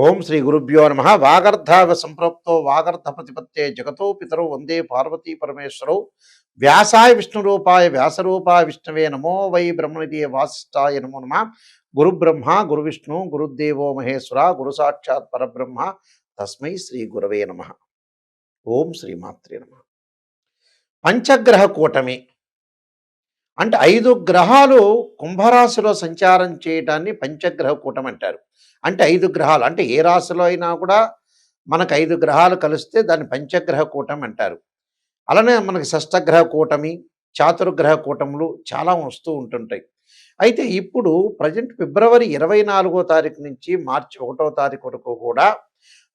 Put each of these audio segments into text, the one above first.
ఓం శ్రీ గురుభ్యో నమ. వాగర్ధావ సంప్రోక్తో వాగర్ధ ప్రతిపత్తే జగతో పితరౌ వందే పార్వతీ పరమేశ్వరౌ. వ్యాసాయ విష్ణురూపాయ వ్యాసరూపాయ విష్ణవే నమో వై బ్రహ్మనిధి వాసిష్ఠాయ నమో నమ. గురు బ్రహ్మ గురు విష్ణు గురుదేవో మహేశ్వర గురు సాక్షాత్ పరబ్రహ్మ తస్మై శ్రీ గురవే నమ. ఓం శ్రీమాత్రే నమ. పంచగ్రహ కూటమి అంటే 5 గ్రహాలు కుంభరాశిలో సంచారం చేయడాన్ని పంచగ్రహ కూటమి అంటారు. అంటే 5 గ్రహాలు అంటే ఏ రాశిలో అయినా కూడా మనకు 5 గ్రహాలు కలిస్తే దాన్ని పంచగ్రహ కూటమి అంటారు. అలానే మనకి షష్టగ్రహ కూటమి, చాతుర్గ్రహ కూటములు చాలా వస్తూ ఉంటుంటాయి. అయితే ఇప్పుడు ప్రజెంట్ ఫిబ్రవరి 24వ తారీఖు నుంచి మార్చి 1వ తారీఖు వరకు కూడా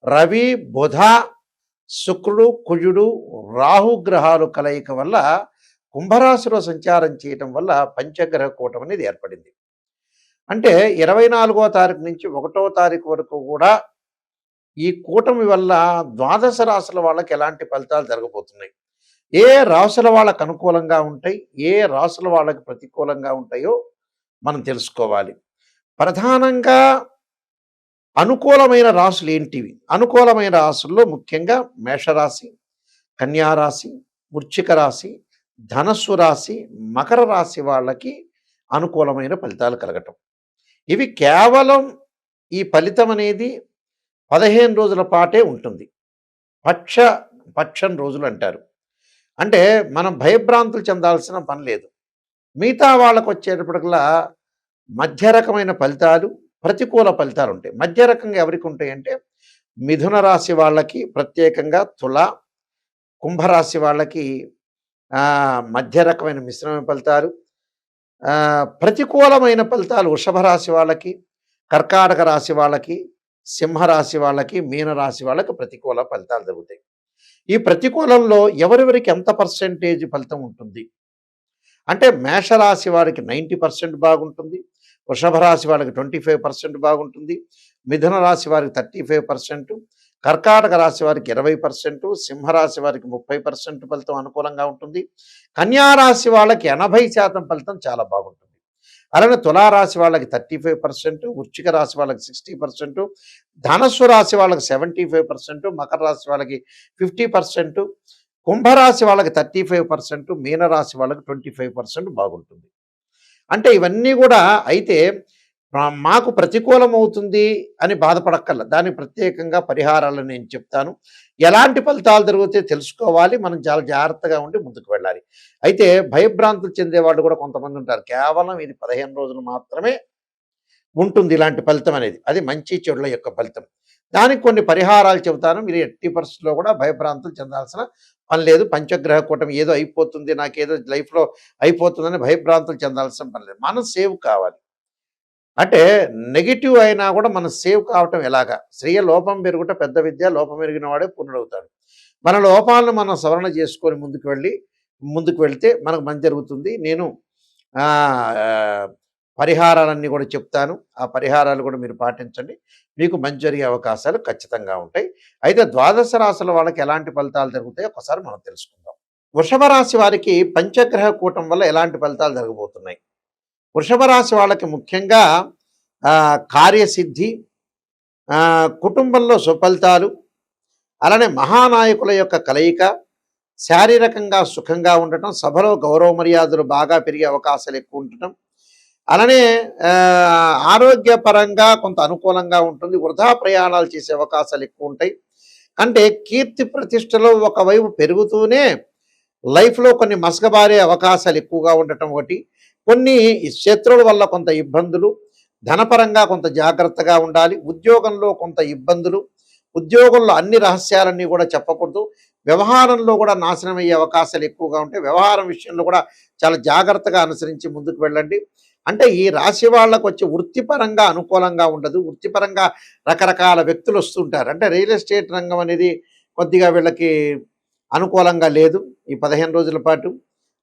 రవి, బుధ, శుక్రుడు, కుజుడు, రాహు గ్రహాలు కలయిక వల్ల కుంభరాశిలో సంచారం చేయటం వల్ల పంచగ్రహ కూటమి అనేది ఏర్పడింది. అంటే 24వ తారీఖు నుంచి 1వ తారీఖు వరకు కూడా ఈ కూటమి వల్ల ద్వాదశ రాశుల వాళ్ళకి ఎలాంటి ఫలితాలు జరగబోతున్నాయి, ఏ రాశుల వాళ్ళకు అనుకూలంగా ఉంటాయి, ఏ రాశుల వాళ్ళకి ప్రతికూలంగా ఉంటాయో మనం తెలుసుకోవాలి. ప్రధానంగా అనుకూలమైన రాశులు ఏంటివి? అనుకూలమైన రాశుల్లో ముఖ్యంగా మేషరాశి, కన్యారాశి, వృశ్చిక రాశి, ధనస్సు రాశి, మకర రాశి వాళ్ళకి అనుకూలమైన ఫలితాలు కలగటం. ఇవి కేవలం ఈ ఫలితం అనేది 15 రోజుల పాటే ఉంటుంది. పక్షం రోజులు అంటారు. అంటే మనం భయభ్రాంతులు చెందాల్సిన పని లేదు. మిగతా వాళ్ళకు వచ్చేటప్పటికల్లా మధ్య రకమైన ఫలితాలు, ప్రతికూల ఫలితాలు ఉంటాయి. మధ్య రకంగా ఎవరికి ఉంటాయంటే మిథున రాశి వాళ్ళకి ప్రత్యేకంగా, తుల, కుంభరాశి వాళ్ళకి మధ్య రకమైన మిశ్రమ ఫలితాలు, ప్రతికూలమైన ఫలితాలు వృషభ రాశి వాళ్ళకి, కర్కాటక రాశి వాళ్ళకి, సింహరాశి వాళ్ళకి, మీనరాశి వాళ్ళకి ప్రతికూల ఫలితాలు జరుగుతాయి. ఈ ప్రతికూలంలో ఎవరెవరికి ఎంత పర్సెంటేజ్ ఫలితం ఉంటుంది అంటే మేషరాశి వారికి 90% బాగుంటుంది, వృషభ రాశి వాళ్ళకి 25% బాగుంటుంది, మిథున రాశి వారికి 35%, కర్కాటక రాశి వారికి 20%, సింహరాశి వారికి 30% ఫలితం అనుకూలంగా ఉంటుంది, కన్యారాశి వాళ్ళకి 80% ఫలితం చాలా బాగుంటుంది. అలానే తులారాశి వాళ్ళకి 35%, వృశ్చిక రాశి వాళ్ళకి 60%, ధనస్సు రాశి వాళ్ళకి 75%, మకర రాశి వాళ్ళకి 50%, కుంభరాశి వాళ్ళకి 35%, మీనరాశి వాళ్ళకి 25% బాగుంటుంది. అంటే ఇవన్నీ కూడా అయితే మాకు ప్రతికూలం అవుతుంది అని బాధపడక్కర్ల. దానికి ప్రత్యేకంగా పరిహారాలను నేను చెప్తాను. ఎలాంటి ఫలితాలు జరుగుతాయో తెలుసుకోవాలి. మనం చాలా జాగ్రత్తగా ఉండి ముందుకు వెళ్ళాలి. అయితే భయభ్రాంతులు చెందేవాళ్ళు కూడా కొంతమంది ఉంటారు. కేవలం ఇది 15 రోజులు మాత్రమే ఉంటుంది ఇలాంటి ఫలితం అనేది. అది మంచి చెడుల యొక్క ఫలితం. దానికి కొన్ని పరిహారాలు చెబుతాను. మీరు ఎట్టి పరిస్థితుల్లో కూడా భయభ్రాంతులు చెందాల్సిన పని లేదు. పంచగ్రహ కూటమి ఏదో అయిపోతుంది, నాకేదో లైఫ్లో అయిపోతుందని భయభ్రాంతులు చెందాల్సిన పని లేదు. మనం సేవ్ కావాలి. అంటే నెగిటివ్ అయినా కూడా మనం సేవ్ కావటం ఎలాగా? శ్రేయ లోపం పెరుగుట పెద్ద విద్య, లోపం ఎరిగిన వాడే పూర్ణుడవుతాడు. మన లోపాలను మనం సవరణ చేసుకొని ముందుకు వెళ్తే మనకు మంచి జరుగుతుంది. నేను పరిహారాలన్నీ కూడా చెప్తాను. ఆ పరిహారాలు కూడా మీరు పాటించండి. మీకు మంచి జరిగే అవకాశాలు ఖచ్చితంగా ఉంటాయి. అయితే ద్వాదశ రాశుల వాళ్ళకి ఎలాంటి ఫలితాలు జరుగుతాయో ఒకసారి మనం తెలుసుకుందాం. వృషభ రాశి వారికి పంచగ్రహ కూటం వల్ల ఎలాంటి ఫలితాలు జరగబోతున్నాయి? వృషభ రాశి వాళ్ళకి ముఖ్యంగా కార్యసిద్ధి, కుటుంబంలో సుఫలితాలు, అలానే మహానాయకుల యొక్క కలయిక, శారీరకంగా సుఖంగా ఉండటం, సభలో గౌరవ మర్యాదలు బాగా పెరిగే అవకాశాలు ఎక్కువ ఉండటం, అలానే ఆరోగ్యపరంగా కొంత అనుకూలంగా ఉంటుంది. వృధా ప్రయాణాలు చేసే అవకాశాలు ఎక్కువ ఉంటాయి. అంటే కీర్తి ప్రతిష్టలు ఒకవైపు పెరుగుతూనే లైఫ్లో కొన్ని మసకబారే అవకాశాలు ఎక్కువగా ఉండటం ఒకటి, కొన్ని శత్రువుల వల్ల కొంత ఇబ్బందులు, ధనపరంగా కొంత జాగ్రత్తగా ఉండాలి, ఉద్యోగంలో కొంత ఇబ్బందులు, ఉద్యోగంలో అన్ని రహస్యాలన్నీ కూడా చెప్పకూడదు, వ్యవహారంలో కూడా నాశనం అయ్యే అవకాశాలు ఎక్కువగా ఉంటాయి. వ్యవహారం విషయంలో కూడా చాలా జాగ్రత్తగా అనుసరించి ముందుకు వెళ్ళండి. అంటే ఈ రాశి వాళ్ళకు వచ్చి వృత్తిపరంగా అనుకూలంగా ఉండదు. వృత్తిపరంగా రకరకాల వ్యక్తులు వస్తుంటారు. అంటే రియల్ ఎస్టేట్ రంగం అనేది కొద్దిగా వీళ్ళకి అనుకూలంగా లేదు ఈ 15 రోజుల పాటు.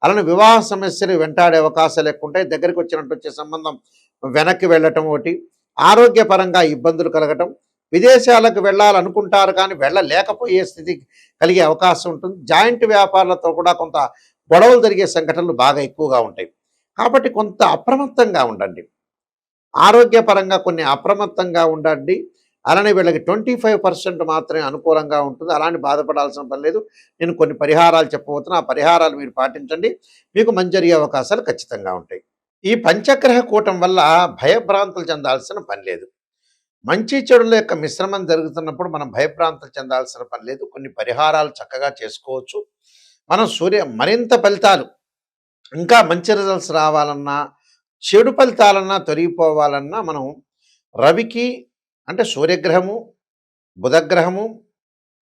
అలానే వివాహ సమస్యలు వెంటాడే అవకాశాలు ఎక్కువ ఉంటాయి. దగ్గరికి వచ్చినట్టు వచ్చే సంబంధం వెనక్కి వెళ్ళటం ఒకటి, ఆరోగ్యపరంగా ఇబ్బందులు కలగటం, విదేశాలకు వెళ్ళాలనుకుంటారు కానీ వెళ్ళలేకపోయే స్థితి కలిగే అవకాశం ఉంటుంది. జాయింట్ వ్యాపారాలతో కూడా కొంత గొడవలు జరిగే సంఘటనలు బాగా ఎక్కువగా ఉంటాయి. కాబట్టి కొంత అప్రమత్తంగా ఉండండి. ఆరోగ్యపరంగా కొన్ని అప్రమత్తంగా ఉండండి. అలానే వీళ్ళకి 25% మాత్రమే అనుకూలంగా ఉంటుంది. అలాంటి బాధపడాల్సిన పని లేదు. నేను కొన్ని పరిహారాలు చెప్పబోతున్నా. ఆ పరిహారాలు మీరు పాటించండి. మీకు మంచి జరిగే అవకాశాలు ఖచ్చితంగా ఉంటాయి. ఈ పంచగ్రహ కూటం వల్ల భయభ్రాంతులు చెందాల్సిన పని లేదు. మంచి చెడుల యొక్క మిశ్రమం జరుగుతున్నప్పుడు మనం భయభ్రాంతులు చెందాల్సిన పని లేదు. కొన్ని పరిహారాలు చక్కగా చేసుకోవచ్చు. మనం మరింత ఫలితాలు ఇంకా మంచి రిజల్ట్స్ రావాలన్నా, చెడు ఫలితాలన్నా తొలగిపోవాలన్నా మనం రవికి అంటే సూర్యగ్రహము, బుధగ్రహము,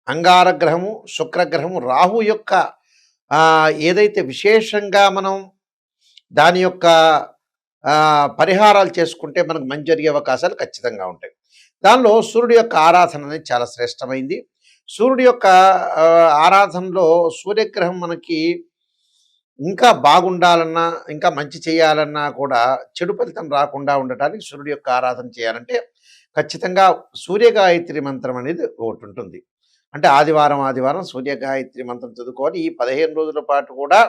అంగారగ్రహము, శుక్రగ్రహము, రాహు యొక్క ఏదైతే విశేషంగా మనం దాని యొక్క పరిహారాలు చేసుకుంటే మనకు మంచి జరిగే అవకాశాలు ఖచ్చితంగా ఉంటాయి. దానిలో సూర్యుడి యొక్క ఆరాధన అనేది చాలా శ్రేష్టమైంది. సూర్యుడి యొక్క ఆరాధనలో సూర్యగ్రహం మనకి ఇంకా బాగుండాలన్నా, ఇంకా మంచి చేయాలన్నా కూడా చెడు ఫలితం రాకుండా ఉండటానికి సూర్యుడి యొక్క ఆరాధన చేయాలంటే ఖచ్చితంగా సూర్యగాయత్రి మంత్రం అనేది ఒకటి ఉంటుంది. అంటే ఆదివారం సూర్యగాయత్రి మంత్రం చదువుకోవాలి. ఈ 15 రోజుల పాటు కూడా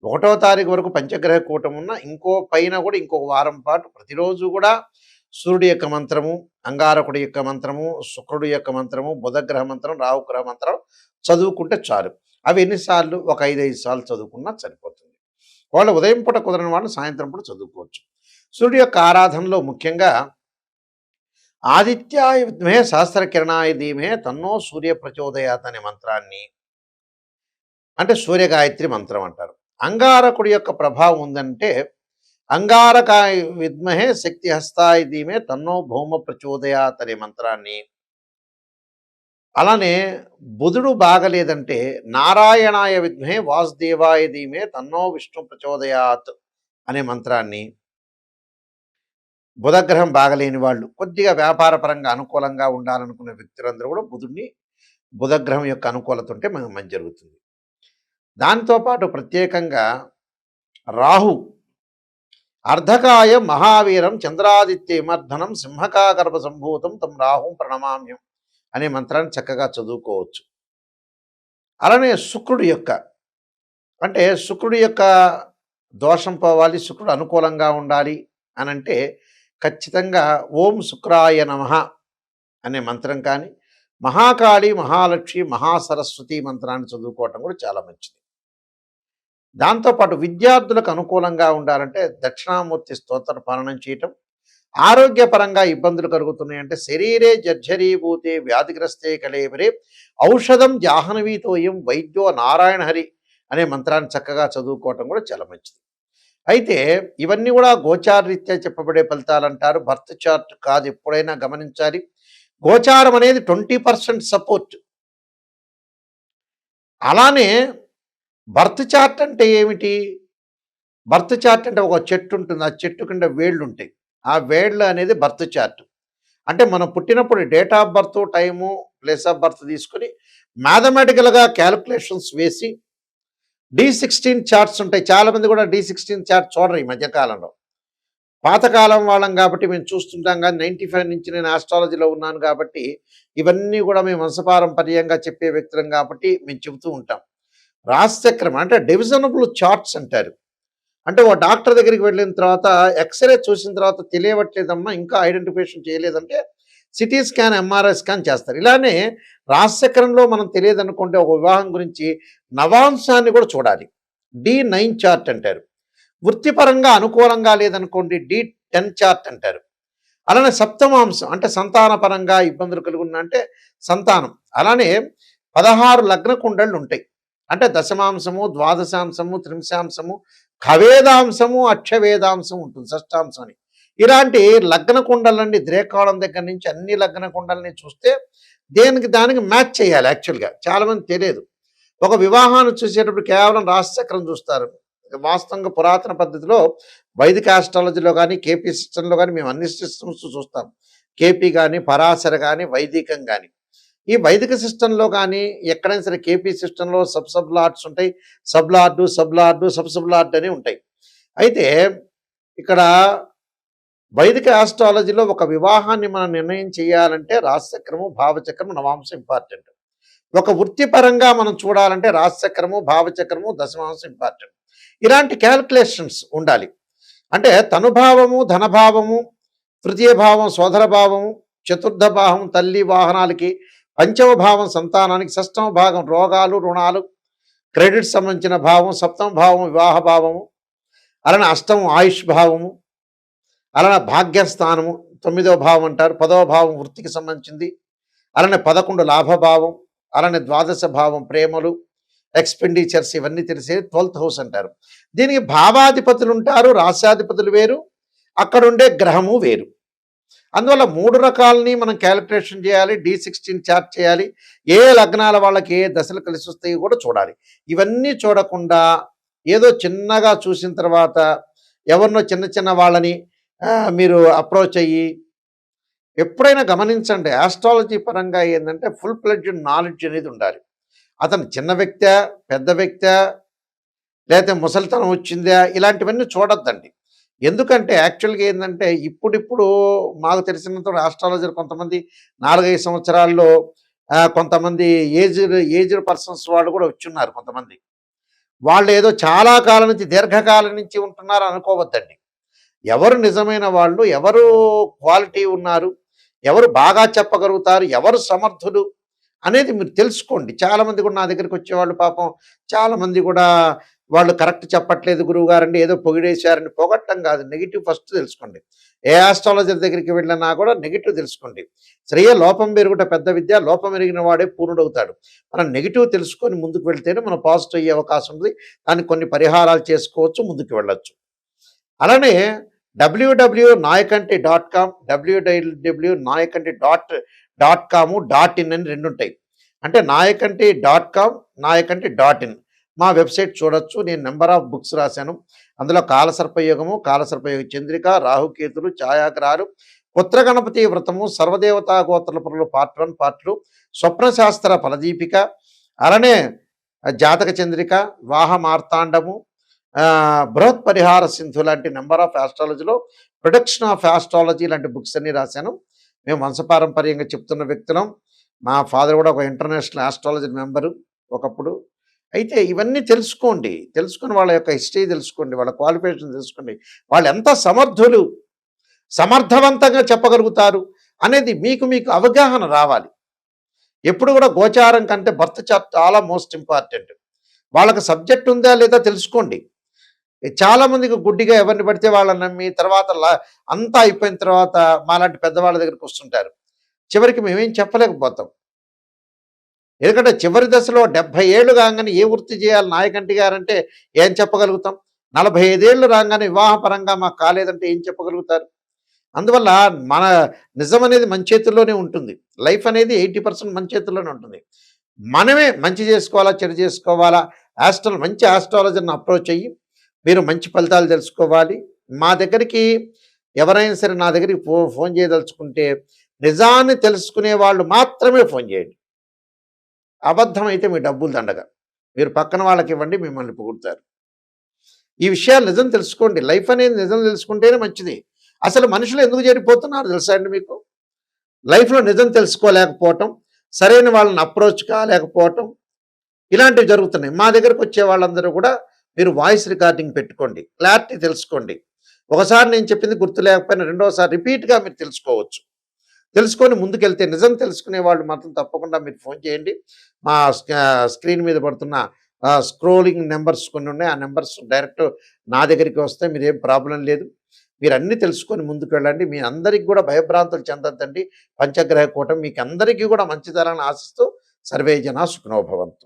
1వ తారీఖు వరకు పంచగ్రహ కూటం ఉన్న ఇంకో పైన కూడా ఇంకొక వారం పాటు ప్రతిరోజు కూడా సూర్యుడి యొక్క మంత్రము, అంగారకుడి యొక్క మంత్రము, శుక్రుడి యొక్క మంత్రము, బుధగ్రహ మంత్రం, రాహుగ్రహ మంత్రం చదువుకుంటే చాలు. అవి ఎన్నిసార్లు? ఒక 5 సార్లు చదువుకున్నా సరిపోతుంది. వాళ్ళు ఉదయం పూట కుదరని వాళ్ళు సాయంత్రం పూట చదువుకోవచ్చు. సూర్యుడి యొక్క ఆరాధనలో ముఖ్యంగా ఆదిత్యాయ విద్మహే సహస్రకిరణాయ ధీమహే తన్నో సూర్య ప్రచోదయాత్ అనే మంత్రాన్ని అంటే సూర్యగాయత్రి మంత్రం అంటారు. అంగారకుడి యొక్క ప్రభావం ఉందంటే అంగారకాయ విద్మహే శక్తి హస్తాయ ధీమే తన్నో భౌమ ప్రచోదయాత్ అనే మంత్రాన్ని, అలానే బుధుడు బాగలేదంటే నారాయణాయ విద్మహే వాసుదేవాయ ధీమే తన్నో విష్ణు ప్రచోదయాత్ అనే మంత్రాన్ని, బుధగ్రహం బాగలేని వాళ్ళు కొద్దిగా వ్యాపారపరంగా అనుకూలంగా ఉండాలనుకునే వ్యక్తులందరూ కూడా బుధగ్రహం యొక్క అనుకూలత ఉంటే మనకు మంచి జరుగుతుంది. దాంతోపాటు ప్రత్యేకంగా రాహు అర్ధకాయ మహావీరం చంద్రాదిత్యమర్ధనం సింహకాగర్భ సంభూతం తం రాహుం ప్రణమామ్యం అనే మంత్రాన్ని చక్కగా చదువుకోవచ్చు. అలానే శుక్రుడి యొక్క దోషం పోవాలి, శుక్రుడు అనుకూలంగా ఉండాలి అనంటే ఖచ్చితంగా ఓం శుక్రాయ నమః అనే మంత్రం కానీ, మహాకాళి, మహాలక్ష్మి, మహాసరస్వతి మంత్రాన్ని చదువుకోవటం కూడా చాలా మంచిది. దాంతోపాటు విద్యార్థులకు అనుకూలంగా ఉండాలంటే దక్షిణామూర్తి స్తోత్ర పాలనం చేయటం, ఆరోగ్యపరంగా ఇబ్బందులు కలుగుతున్నాయంటే శరీరే జర్జరీభూతే వ్యాధిగ్రస్తే కళేబరే ఔషధం జాహ్నవీతోయం వైద్యో నారాయణ హరి అనే మంత్రాన్ని చక్కగా చదువుకోవటం కూడా చాలా మంచిది. అయితే ఇవన్నీ కూడా గోచారరీత్యా చెప్పబడే ఫలితాలు అంటారు. బర్త్ చార్ట్ కాదు, ఎప్పుడైనా గమనించాలి. గోచారం అనేది 20% సపోర్ట్. అలానే బర్త్ చార్ట్ అంటే ఏమిటి? బర్త్ చార్ట్ అంటే ఒక చెట్టు ఉంటుంది, ఆ చెట్టు కింద వేళ్ళు ఉంటాయి. ఆ వేళ్ళు అనేది బర్త్ చార్ట్. అంటే మనం పుట్టినప్పుడు date of birth, time, place of birth తీసుకొని మ్యాథమెటికల్గా క్యాలిక్యులేషన్స్ వేసి D16 చార్ట్స్ ఉంటాయి. చాలామంది కూడా D16 చార్ట్ చూడరు ఈ మధ్యకాలంలో. పాతకాలం వాళ్ళం కాబట్టి మేము చూస్తుంటాం. కానీ 95 నుంచి నేను ఆస్ట్రాలజీలో ఉన్నాను కాబట్టి ఇవన్నీ కూడా మేము వంశపారంపర్యంగా చెప్పే వ్యక్తులం కాబట్టి మేము చెబుతూ ఉంటాం. రాశిచక్రం అంటే డివిజనబుల్ చార్ట్స్ అంటారు. అంటే ఓ డాక్టర్ దగ్గరికి వెళ్ళిన తర్వాత ఎక్స్రే చూసిన తర్వాత తెలియవట్లేదమ్మా, ఇంకా ఐడెంటిఫికేషన్ చేయలేదంటే సిటీ స్కాన్, ఎంఆర్ఐ స్కాన్ చేస్తారు. ఇలానే రాశిచక్రంలో మనం తెలియదనుకుంటే ఒక వివాహం గురించి నవాంశాన్ని కూడా చూడాలి. D9 చార్ట్ అంటారు. వృత్తిపరంగా అనుకూలంగా లేదనుకోండి D10 చార్ట్ అంటారు. అలానే సప్తమాంశం అంటే సంతానపరంగా ఇబ్బందులు కలుగున్నా అంటే సంతానం. అలానే 16 లగ్న కుండళ్ళు ఉంటాయి. అంటే దశమాంశము, ద్వాదశాంశము, త్రింశాంశము, ఖవేదాంశము, అక్షవేదాంశం ఉంటుంది, షష్టాంశం అని. ఇలాంటి లగ్న కుండలండి ద్రేకాళం దగ్గర నుంచి అన్ని లగ్న కుండల్ని చూస్తే దానికి మ్యాచ్ చేయాలి. యాక్చువల్గా చాలామంది తెలియదు. ఒక వివాహాన్ని చూసేటప్పుడు కేవలం రాశిచక్రం చూస్తారు. వాస్తవంగా పురాతన పద్ధతిలో వైదిక ఆస్ట్రాలజీలో కానీ, కేపీ సిస్టంలో కానీ మేము అన్ని సిస్టమ్స్ చూస్తాం. కేపీ కానీ, పరాశర కానీ, వైదికం కానీ. ఈ వైదిక సిస్టంలో కానీ ఎక్కడైనా సరే కేపీ సిస్టంలో సబ్ లార్డ్స్ ఉంటాయి. సబ్ లార్డు అని ఉంటాయి. అయితే ఇక్కడ వైదిక ఆస్ట్రాలజీలో ఒక వివాహాన్ని మనం నిర్ణయం చేయాలంటే రాశిచక్రము, భావచక్రము, నవాంశం ఇంపార్టెంట్. ఒక వృత్తిపరంగా మనం చూడాలంటే రాశిచక్రము, భావచక్రము, దశమాంశం ఇంపార్టెంట్. ఇలాంటి క్యాల్కులేషన్స్ ఉండాలి. అంటే తనుభావము, ధనభావము, తృతీయ భావం, సోదర భావము, చతుర్థ భావం తల్లి వాహనాలకి, పంచమ భావం సంతానానికి, షష్టమ భాగం రోగాలు రుణాలు క్రెడిట్ సంబంధించిన భావం, సప్తమ భావం వివాహ భావము, అలానే అష్టమం ఆయుష్ భావము, అలానే భాగ్యస్థానము 9వ భావం అంటారు, 10వ భావం వృత్తికి సంబంధించింది, అలానే 11 లాభభావం, అలానే ద్వాదశ భావం ప్రేమలు ఎక్స్పెండిచర్స్ ఇవన్నీ తెలిసే 12th హౌస్ అంటారు. దీనికి భావాధిపతులు ఉంటారు, రాశ్యాధిపతులు వేరు, అక్కడుండే గ్రహము వేరు. అందువల్ల 3 రకాలని మనం క్యాలిక్యులేషన్ చేయాలి, D16 చార్ట్ చేయాలి, ఏ లగ్నాల వాళ్ళకి ఏ దశలు కలిసి వస్తాయి కూడా చూడాలి. ఇవన్నీ చూడకుండా ఏదో చిన్నగా చూసిన తర్వాత ఎవరినో చిన్న చిన్న వాళ్ళని మీరు అప్రోచ్ అయ్యి, ఎప్పుడైనా గమనించండి, ఆస్ట్రాలజీ పరంగా ఏంటంటే ఫుల్ ఫ్లెడ్జ్డ్ నాలెడ్జ్ అనేది ఉండాలి. అతను చిన్న వ్యక్తా, పెద్ద వ్యక్తా, లేకపోతే ముసలితనం వచ్చిందా, ఇలాంటివన్నీ చూడొద్దండి. ఎందుకంటే యాక్చువల్గా ఏంటంటే ఇప్పుడిప్పుడు మాకు తెలిసినంత ఆస్ట్రాలజర్ కొంతమంది 4-5 సంవత్సరాల్లో కొంతమంది ఏజ్డ్ పర్సన్స్ వాళ్ళు కూడా వచ్చున్నారు. కొంతమంది వాళ్ళు ఏదో చాలా కాలం నుంచి దీర్ఘకాలం నుంచి ఉంటున్నారు అనుకోవద్దండి. ఎవరు నిజమైన వాళ్ళు, ఎవరు క్వాలిటీ ఉన్నారు, ఎవరు బాగా చెప్పగలుగుతారు, ఎవరు సమర్థులు అనేది మీరు తెలుసుకోండి. చాలామంది కూడా నా దగ్గరికి వచ్చేవాళ్ళు పాపం చాలామంది కూడా వాళ్ళు కరెక్ట్ చెప్పట్లేదు గురువుగారండి, ఏదో పొగిడేశారని. పొగట్టం కాదు, నెగిటివ్ ఫస్ట్ తెలుసుకోండి. ఏ ఆస్ట్రాలజర్ దగ్గరికి వెళ్ళినా కూడా నెగిటివ్ తెలుసుకోండి. శ్రేయ లోపం పెరుగుట పెద్ద విద్య, లోపం ఎరిగిన వాడే పూర్ణుడవుతాడు. మనం నెగిటివ్ తెలుసుకొని ముందుకు వెళ్తేనే మనం పాజిటివ్ అయ్యే అవకాశం ఉంది. దానికి కొన్ని పరిహారాలు చేసుకోవచ్చు, ముందుకు వెళ్ళొచ్చు. అలానే www.nayakanti.com, www.nayakanti.com, .in అని 2 ఉంటాయి. అంటే nayakanti.com, nayakanti.in మా వెబ్సైట్ చూడొచ్చు. నేను నెంబర్ ఆఫ్ బుక్స్ రాశాను. అందులో కాలసర్పయోగము, కాలసర్పయోగ చంద్రిక, రాహుకేతులు, ఛాయాగ్రహాలు, పుత్రగణపతి వ్రతము, సర్వదేవతా గోత్రల పనులు పార్ట్ 1, పార్ట్ 2, స్వప్నశాస్త్ర ఫలదీపిక, అలానే జాతక చంద్రిక, వాహ మార్తాండము, బృహత్ పరిహార సింధు లాంటి నెంబర్ ఆఫ్ ఆస్ట్రాలజీలో ప్రొడక్షన్ ఆఫ్ ఆస్ట్రాలజీ లాంటి బుక్స్ అన్ని రాశాను. మేము వంశపారంపర్యంగా చెప్తున్న వ్యక్తులం. మా ఫాదర్ కూడా ఒక ఇంటర్నేషనల్ ఆస్ట్రాలజీ మెంబరు ఒకప్పుడు. అయితే ఇవన్నీ తెలుసుకోండి, తెలుసుకుని వాళ్ళ యొక్క హిస్టరీ తెలుసుకోండి, వాళ్ళ క్వాలిఫికేషన్ తెలుసుకోండి, వాళ్ళు ఎంత సమర్థులు, సమర్థవంతంగా చెప్పగలుగుతారు అనేది మీకు అవగాహన రావాలి. ఎప్పుడు కూడా గోచారం కంటే బర్త్ చార్ట్ చాలా మోస్ట్ ఇంపార్టెంట్. వాళ్ళకి సబ్జెక్ట్ ఉందా లేదా తెలుసుకోండి. చాలామందికి గుడ్డిగా ఎవరిని పడితే వాళ్ళని నమ్మి తర్వాత అంతా అయిపోయిన తర్వాత మాలాంటి పెద్దవాళ్ళ దగ్గరికి వస్తుంటారు. చివరికి మేమేం చెప్పలేకపోతాం. ఎందుకంటే చివరి దశలో 70 ఏళ్ళు కాగానే ఏ వృత్తి చేయాలి నాయకంటి గారంటే ఏం చెప్పగలుగుతాం? 45 ఏళ్ళు రాగానే వివాహపరంగా మాకు కాలేదంటే ఏం చెప్పగలుగుతారు? అందువల్ల మన నిజం అనేది మన చేతుల్లోనే ఉంటుంది. లైఫ్ అనేది 80% మన చేతుల్లోనే ఉంటుంది. మనమే మంచి చేసుకోవాలా, చెడు చేసుకోవాలా, మంచి ఆస్ట్రాలజర్ని అప్రోచ్ అయ్యి మీరు మంచి ఫలితాలు తెలుసుకోవాలి. మా దగ్గరికి ఎవరైనా సరే నా దగ్గరికి ఫోన్ చేయదలుచుకుంటే నిజాన్ని తెలుసుకునే వాళ్ళు మాత్రమే ఫోన్ చేయండి. అబద్ధం అయితే మీ డబ్బులు దండగా. మీరు పక్కన వాళ్ళకి ఇవ్వండి, మిమ్మల్ని పొగుడుతారు. ఈ విషయాలు నిజం తెలుసుకోండి. లైఫ్ అనేది నిజం తెలుసుకుంటేనే మంచిది. అసలు మనుషులు ఎందుకు చేరిపోతున్నారు తెలుసా అండి మీకు? లైఫ్లో నిజం తెలుసుకోలేకపోవటం, సరైన వాళ్ళని అప్రోచ్ కాలేకపోవటం, ఇలాంటివి జరుగుతున్నాయి. మా దగ్గరకు వచ్చే వాళ్ళందరూ కూడా మీరు వాయిస్ రికార్డింగ్ పెట్టుకోండి, క్లారిటీ తెలుసుకోండి. ఒకసారి నేను చెప్పింది గుర్తు లేకపోయినా రెండోసారి రిపీట్గా మీరు తెలుసుకోవచ్చు. తెలుసుకొని ముందుకెళ్తే నిజం తెలుసుకునే వాళ్ళు మాత్రం తప్పకుండా మీరు ఫోన్ చేయండి. మా స్క్రీన్ మీద పడుతున్న స్క్రోలింగ్ నెంబర్స్ కొన్ని ఉన్నాయి. ఆ నెంబర్స్ డైరెక్ట్ నా దగ్గరికి వస్తే మీరేం ప్రాబ్లం లేదు. మీరు అన్నీ తెలుసుకొని ముందుకు వెళ్ళండి. మీ అందరికీ కూడా భయభ్రాంతులు చెందొద్దండి. పంచగ్రహ కూటమి మీకు అందరికీ కూడా మంచి జరగాలని ఆశిస్తూ సర్వే జనా సుఖినో భవంతు.